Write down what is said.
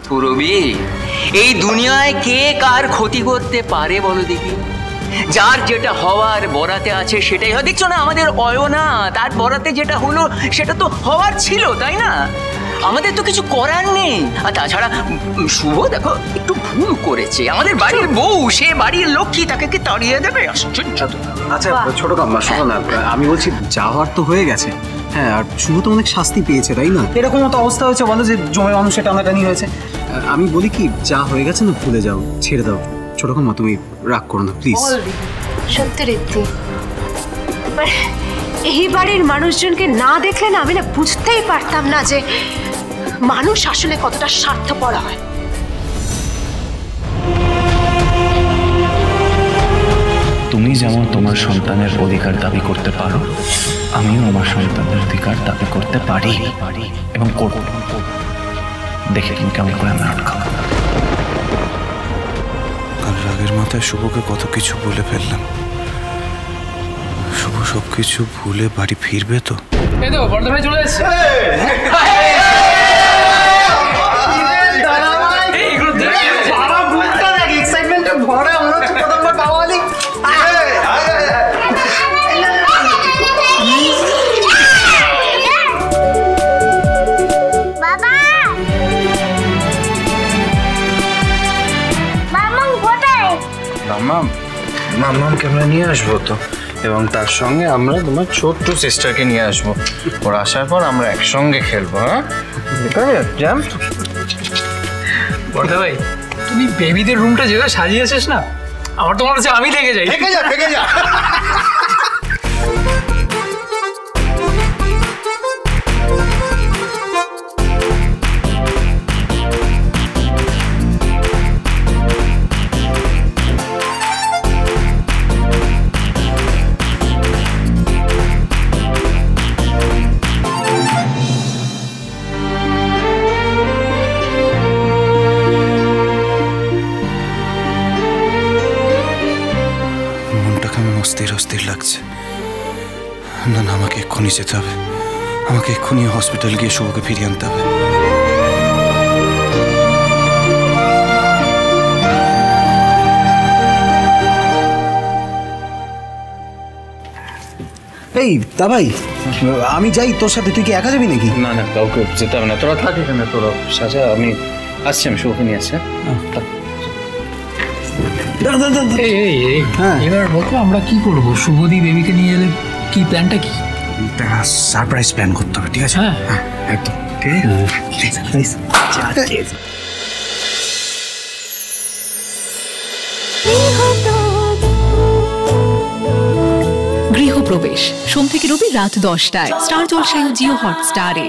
পুরবী, এই দুনিয়ায় কে কার ক্ষতি করতে পারে বলো দেখি? যার যেটা হওয়ার বরাতে আছে সেটাই হয়। দেখছো না আমাদের অয়না, তার বরাতে যেটা হলো সেটা তো হওয়ার ছিল, তাই না? আমাদের তো কিছু করার নেই। আর তাছাড়া শুভ দেখো একটু ভুল করেছে, আমাদের বাড়ির বউ, সে বাড়ির লক্ষ্মী, তাকে কি তাড়িয়ে দেবে? আশ্চর্য। আচ্ছা ছোট কাম্মা, শোনো না, আমি বলছি যা হওয়ার তো হয়ে গেছে। হ্যাঁ, আর শুভ তো অনেক শাস্তি পেয়েছে, তাই না? এরকম মতো অবস্থা হয়েছে, বলো যে জমে মানুষ টানাটানি হয়েছে। আমি বলি কি, যা হয়ে গেছে না, ভুলে যাও, ছেড়ে দাও। ছোট কাম্মা, তুমি রাগ করো না প্লিজ। সত্যি রীতি, এই বাড়ির মানুষজনকে না দেখলে না আমি না বুঝতেই পারতাম না যে মানুষ আসলে কতটা স্বার্থপর হয়। তুমি যেমন তোমার সন্তানের অধিকার দাবি করতে পারো, আমিও আমার সন্তানের অধিকার দাবি করতে পারি এবং করব। দেখে তুমি কেমন করে আমি আটকাও। কাল রাগের মাথায় শুভকে কত কিছু বলে ফেললাম। শুভ সবকিছু ভুলে বাড়ি ফিরবে তো? এই তো বড় ভাই চলে এসেছে। মাম্মামকে আমরা নিয়ে আসবো তো, এবং তার সঙ্গে আমরা তোমার ছোট্ট সিস্টারকে নিয়ে আসবো। ওরা আসার পর আমরা একসঙ্গে খেলবো। হ্যাঁ, জাম। বড় ভাই, তুমি বেবিদের রুমটা যেভাবে সাজিয়েছিস না, আমার তো মনে হচ্ছে আমি থেকে যাই। থেকে যা। অস্থির অস্থির লাগছে। না না, আমাকে এক্ষুনি যেতে হবে। আমাকে এক্ষুনি হসপিটাল গিয়ে শুভকে ফিরিয়ে আনতে হবে। এই দাবাই, আমি যাই তোর সাথে, তুই কি একা যাবি নাকি? না না, কাউকে যেতে হবে না, তোরা থাক এখানে। তোরা সাজা, আমি আসছি, আমি শুভকে নিয়ে আসছি। এবার বলতো আমরা কি করবো? শুভদী বেবিকে নিয়ে এলে কি প্ল্যানটা কি? সারপ্রাইজ প্ল্যান করতে হবে, ঠিক আছে? হ্যাঁ একদম ঠিক আছে। গৃহপ্রবেশ সোম থেকে রবি রাত 10টায় স্টার জলসায় ও জিও হটস্টারে।